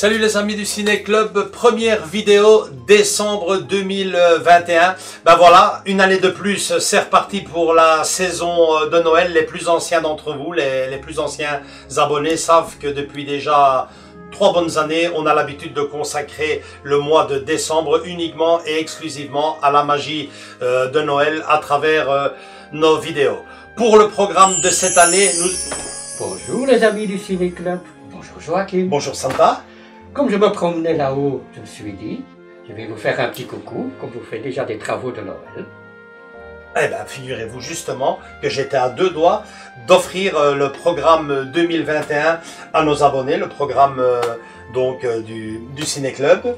Salut les amis du Ciné Club, première vidéo décembre 2021. Ben voilà, une année de plus, c'est reparti pour la saison de Noël. Les plus anciens d'entre vous, les plus anciens abonnés savent que depuis déjà 3 bonnes années, on a l'habitude de consacrer le mois de décembre uniquement et exclusivement à la magie de Noël à travers nos vidéos. Pour le programme de cette année, nous... Bonjour les amis du Ciné Club, bonjour Joachim. Bonjour Santa. Comme je me promenais là-haut, je me suis dit, je vais vous faire un petit coucou, comme vous faites déjà des travaux de Noël. Eh bien, figurez-vous justement que j'étais à 2 doigts d'offrir le programme 2021 à nos abonnés, le programme du Ciné Club.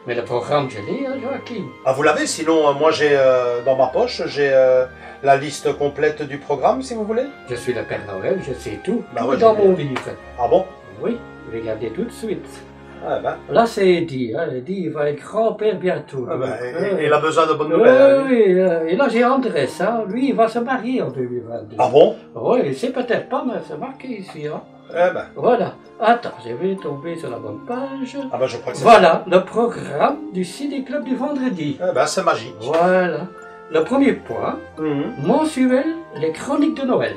Mais le programme, je l'ai, hein, Joachim. Ah, vous l'avez? Sinon, moi j'ai dans ma poche, j'ai la liste complète du programme, si vous voulez. Je suis le Père Noël, je sais tout, Bah tout ouais, est dans j'ai mon bien. livre. Ah bon? Oui, regardez tout de suite. Ah ben, Là c'est Eddie, hein. Eddie il va être grand-père bientôt. ah ben, il a besoin de bonnes nouvelles. Oui, et là j'ai Andrés, hein. Lui il va se marier en 2022. Ah bon? Oui, c'est peut-être pas, mais c'est marqué ici. Hein. Eh ben, Voilà, attends, je vais tomber sur la bonne page. ah ben je crois que c'est Voilà, le programme du Ciné Club du vendredi. ça. Eh ben, c'est magique. Voilà. Le premier point, mensuel, les chroniques de Noël.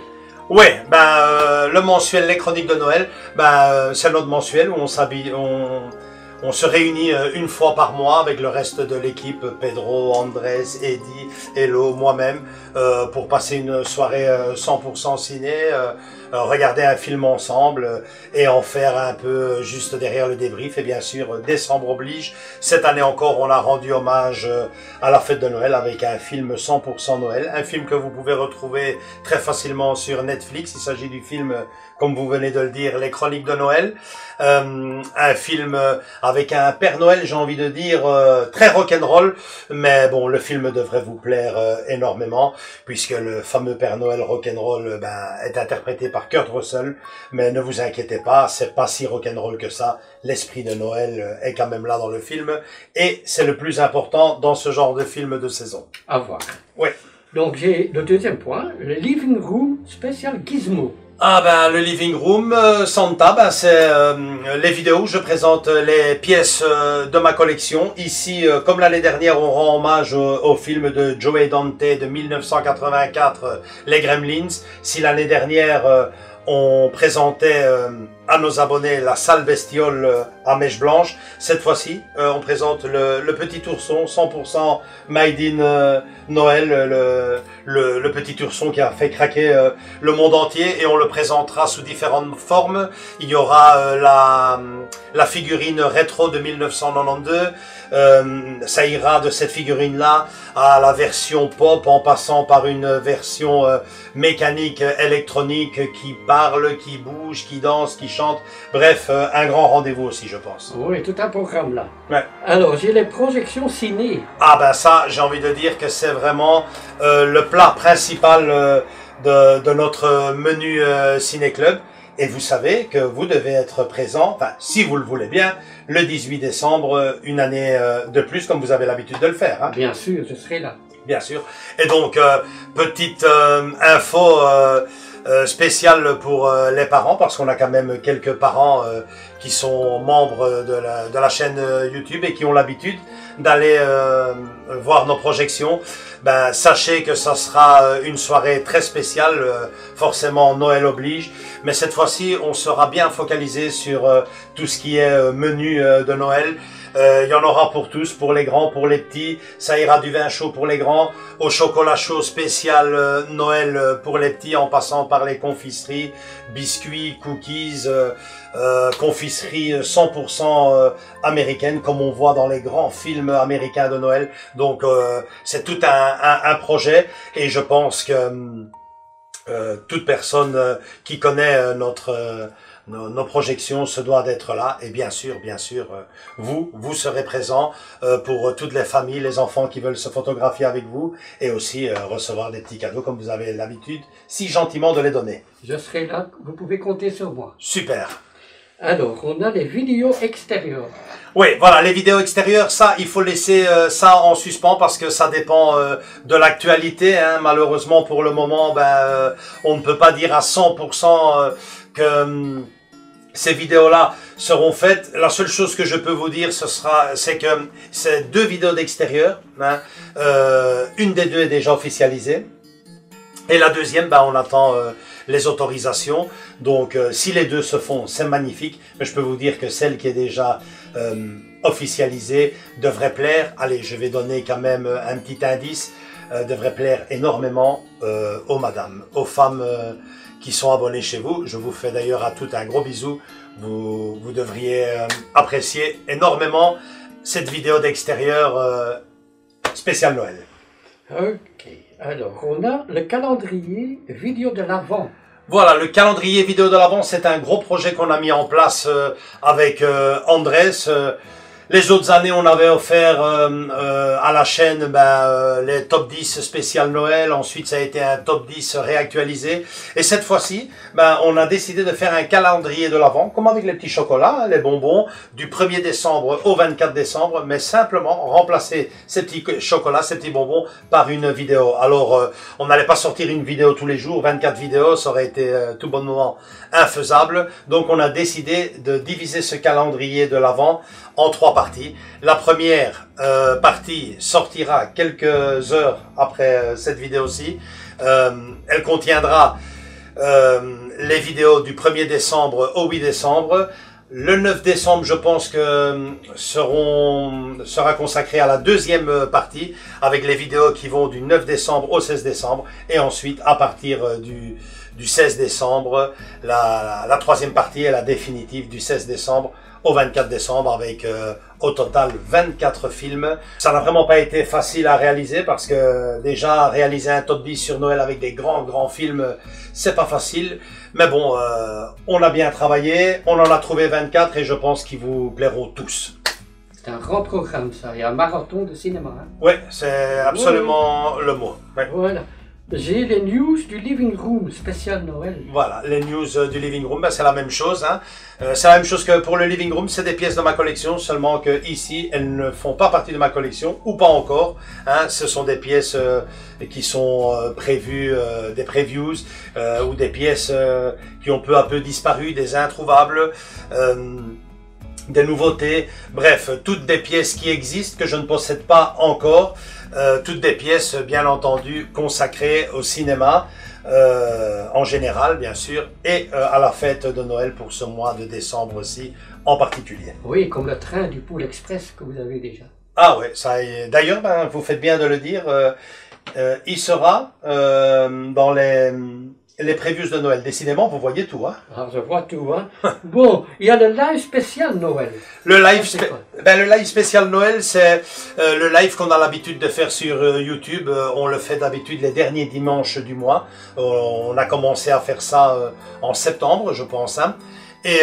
Ouais, le mensuel Les Chroniques de Noël, c'est notre mensuel où on s'habille, on se réunit une fois par mois avec le reste de l'équipe, Pedro, Andrés, Eddie, Hello, moi-même, pour passer une soirée 100% ciné, regarder un film ensemble et en faire un peu juste derrière le débrief. Et bien sûr, décembre oblige, cette année encore, on a rendu hommage à la fête de Noël avec un film 100% Noël, un film que vous pouvez retrouver très facilement sur Netflix. Il s'agit du film, comme vous venez de le dire, Les Chroniques de Noël, un film avec un Père Noël, j'ai envie de dire, très rock'n'roll, mais bon, le film devrait vous plaire énormément, puisque le fameux Père Noël rock'n'roll est interprété par Kurt Russell, mais ne vous inquiétez pas, c'est pas si rock'n'roll que ça, l'esprit de Noël est quand même là dans le film, et c'est le plus important dans ce genre de film de saison. À voir. Ouais. Donc j'ai le deuxième point, le living room spécial Gizmo. Ah le living room, Santa, c'est les vidéos où je présente les pièces de ma collection. Ici, comme l'année dernière, on rend hommage au film de Joe Dante de 1984, Les Gremlins. Si l'année dernière, on présentait à nos abonnés la sale bestiole à mèche blanche, cette fois-ci, on présente le petit ourson 100% made in Noël, le petit ourson qui a fait craquer le monde entier, et on le présentera sous différentes formes. Il y aura la figurine rétro de 1992, ça ira de cette figurine-là à la version pop, en passant par une version mécanique, électronique, qui parle, qui bouge, qui danse, qui chante. Bref, un grand rendez-vous aussi, je pense. Oui, tout un programme là. Ouais. Alors j'ai les projections ciné. Ah ça, j'ai envie de dire que c'est vraiment le plat principal de notre menu Ciné Club. Et vous savez que vous devez être présent, enfin, si vous le voulez bien, le 18 décembre, une année de plus, comme vous avez l'habitude de le faire. Hein. Bien sûr, je serai là. Bien sûr. Et donc, petite info spéciale pour les parents, parce qu'on a quand même quelques parents qui sont membres de la chaîne YouTube et qui ont l'habitude d'aller voir nos projections. Sachez que ça sera une soirée très spéciale, forcément Noël oblige, mais cette fois-ci on sera bien focalisé sur tout ce qui est menu de Noël. Il y en aura pour tous, pour les grands, pour les petits. Ça ira du vin chaud pour les grands, au chocolat chaud spécial Noël pour les petits, en passant par les confiseries, biscuits, cookies, confiseries 100% américaines, comme on voit dans les grands films américains de Noël. Donc c'est tout un projet, et je pense que toute personne qui connaît nos projections se doit d'être là, et bien sûr, vous serez présents pour toutes les familles, les enfants qui veulent se photographier avec vous, et aussi recevoir des petits cadeaux comme vous avez l'habitude si gentiment de les donner. Je serai là, vous pouvez compter sur moi. Super. Alors, on a les vidéos extérieures. Oui, voilà, les vidéos extérieures, ça, il faut laisser ça en suspens parce que ça dépend de l'actualité. Hein. Malheureusement, pour le moment, on ne peut pas dire à 100% que ces vidéos-là seront faites. La seule chose que je peux vous dire, c'est que c'est 2 vidéos d'extérieur. Hein. Une des 2 est déjà officialisée. Et la deuxième, on attend les autorisations. Donc, si les 2 se font, c'est magnifique. Mais je peux vous dire que celle qui est déjà officialisée devrait plaire. Allez, je vais donner quand même un petit indice. Devrait plaire énormément aux madames, aux femmes qui sont abonnées chez vous. Je vous fais d'ailleurs à toutes un gros bisou. Vous devriez apprécier énormément cette vidéo d'extérieur spéciale Noël. Ok, alors on a le calendrier vidéo de l'Avent. Voilà, le calendrier vidéo de l'Avent, c'est un gros projet qu'on a mis en place avec Andrés. Les autres années, on avait offert à la chaîne les top 10 spécial Noël. Ensuite, ça a été un top 10 réactualisé. Et cette fois-ci, on a décidé de faire un calendrier de l'Avent, comme avec les petits chocolats, les bonbons, du 1er décembre au 24 décembre, mais simplement remplacer ces petits chocolats, ces petits bonbons, par une vidéo. Alors, on n'allait pas sortir une vidéo tous les jours, 24 vidéos, ça aurait été tout bonnement infaisable. Donc, on a décidé de diviser ce calendrier de l'Avent en 3 parties. La première partie sortira quelques heures après cette vidéo-ci. Elle contiendra les vidéos du 1er décembre au 8 décembre. Le 9 décembre, je pense que sera consacré à la deuxième partie avec les vidéos qui vont du 9 décembre au 16 décembre. Et ensuite, à partir du 16 décembre, la troisième partie est la définitive du 16 décembre au 24 décembre avec au total 24 films. Ça n'a vraiment pas été facile à réaliser parce que déjà réaliser un top 10 sur Noël avec des grands films, c'est pas facile. Mais bon, on a bien travaillé, on en a trouvé 24 et je pense qu'ils vous plairont tous. C'est un grand programme ça, il y a un marathon de cinéma. Hein. Oui, c'est absolument le mot. Ouais. Voilà. J'ai les news du Living Room spécial Noël. Voilà, les news du Living Room, c'est la même chose. Hein. C'est la même chose que pour le Living Room, c'est des pièces de ma collection, seulement que ici, elles ne font pas partie de ma collection, ou pas encore. Hein. Ce sont des pièces qui sont prévues, des previews, ou des pièces qui ont peu à peu disparu, des introuvables. Des nouveautés, bref, toutes des pièces qui existent, que je ne possède pas encore, toutes des pièces bien entendu consacrées au cinéma, en général bien sûr, et à la fête de Noël pour ce mois de décembre aussi en particulier. Oui, comme le train du Pôle Express que vous avez déjà. Ah ouais, ça d'ailleurs, vous faites bien de le dire, il sera dans les previews de Noël. Décidément, vous voyez tout, hein? Ah, je vois tout, hein? Bon, il y a le live spécial Noël. Le live spécial Noël, c'est le live qu'on a l'habitude de faire sur YouTube. On le fait d'habitude les derniers dimanches du mois. On a commencé à faire ça en septembre, je pense, hein? Et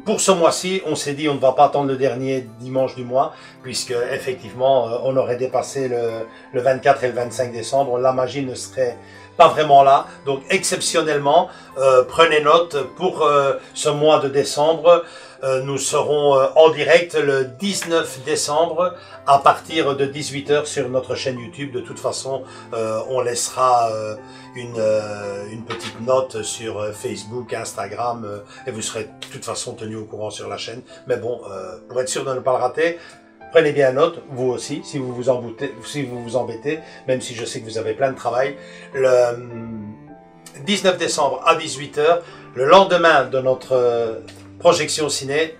pour ce mois-ci, on s'est dit on ne va pas attendre le dernier dimanche du mois, puisque effectivement, on aurait dépassé le 24 et le 25 décembre. La magie ne serait pas vraiment là. Donc exceptionnellement, prenez note, pour ce mois de décembre, nous serons en direct le 19 décembre à partir de 18 h sur notre chaîne YouTube. De toute façon, on laissera une petite note sur Facebook, Instagram, et vous serez de toute façon tenu au courant sur la chaîne. Mais bon, pour être sûr de ne pas le rater, prenez bien note, vous aussi, si vous vous embêtez, même si je sais que vous avez plein de travail. Le 19 décembre à 18 h, le lendemain de notre projection ciné,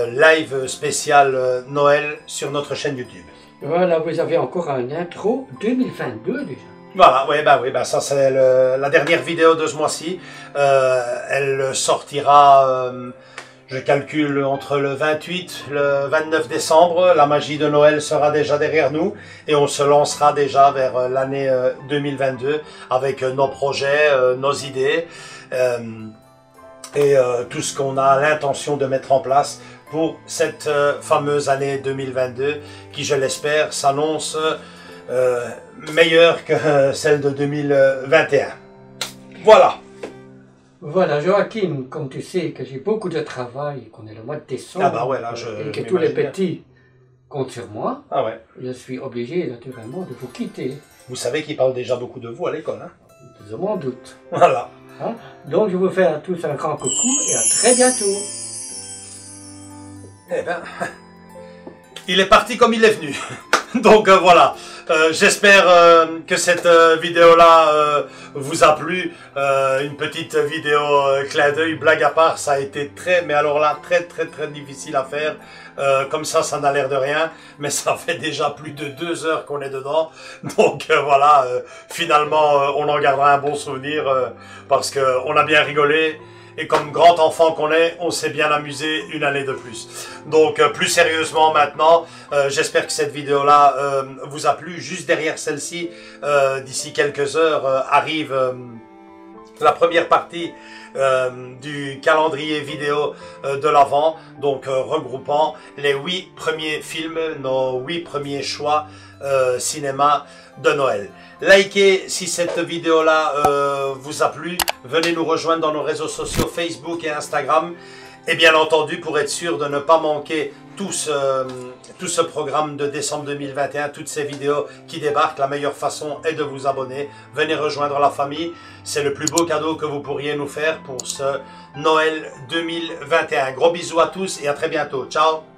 live spécial Noël sur notre chaîne YouTube. Voilà, vous avez encore un intro 2022 déjà. Voilà, oui, ça c'est la dernière vidéo de ce mois-ci. Elle sortira... je calcule entre le 28 et le 29 décembre, la magie de Noël sera déjà derrière nous et on se lancera déjà vers l'année 2022 avec nos projets, nos idées et tout ce qu'on a l'intention de mettre en place pour cette fameuse année 2022 qui, je l'espère, s'annonce meilleure que celle de 2021. Voilà. Voilà, Joachim, comme tu sais que j'ai beaucoup de travail, qu'on est le mois de décembre, et que tous les petits comptent sur moi, je suis obligé naturellement de vous quitter. Vous savez qu'ils parlent déjà beaucoup de vous à l'école, hein? Je m'en doute. Voilà. Hein? Donc je vous fais à tous un grand coucou et à très bientôt. Eh ben, il est parti comme il est venu. Donc voilà, j'espère que cette vidéo-là vous a plu. Une petite vidéo clin d'œil, blague à part, ça a été mais alors là, très difficile à faire. Comme ça n'a l'air de rien, mais ça fait déjà plus de 2 heures qu'on est dedans. Donc voilà, finalement, on en gardera un bon souvenir parce qu'on a bien rigolé. Et comme grand enfant qu'on est, on s'est bien amusé une année de plus. Donc plus sérieusement maintenant, j'espère que cette vidéo-là vous a plu. Juste derrière celle-ci, d'ici quelques heures, arrive la première partie du calendrier vidéo de l'Avent. Donc regroupant les 8 premiers films, nos 8 premiers choix cinéma de Noël. Likez si cette vidéo-là vous a plu. Venez nous rejoindre dans nos réseaux sociaux Facebook et Instagram. Et bien entendu, pour être sûr de ne pas manquer tout ce programme de décembre 2021, toutes ces vidéos qui débarquent, la meilleure façon est de vous abonner. Venez rejoindre la famille. C'est le plus beau cadeau que vous pourriez nous faire pour ce Noël 2021. Gros bisous à tous et à très bientôt. Ciao!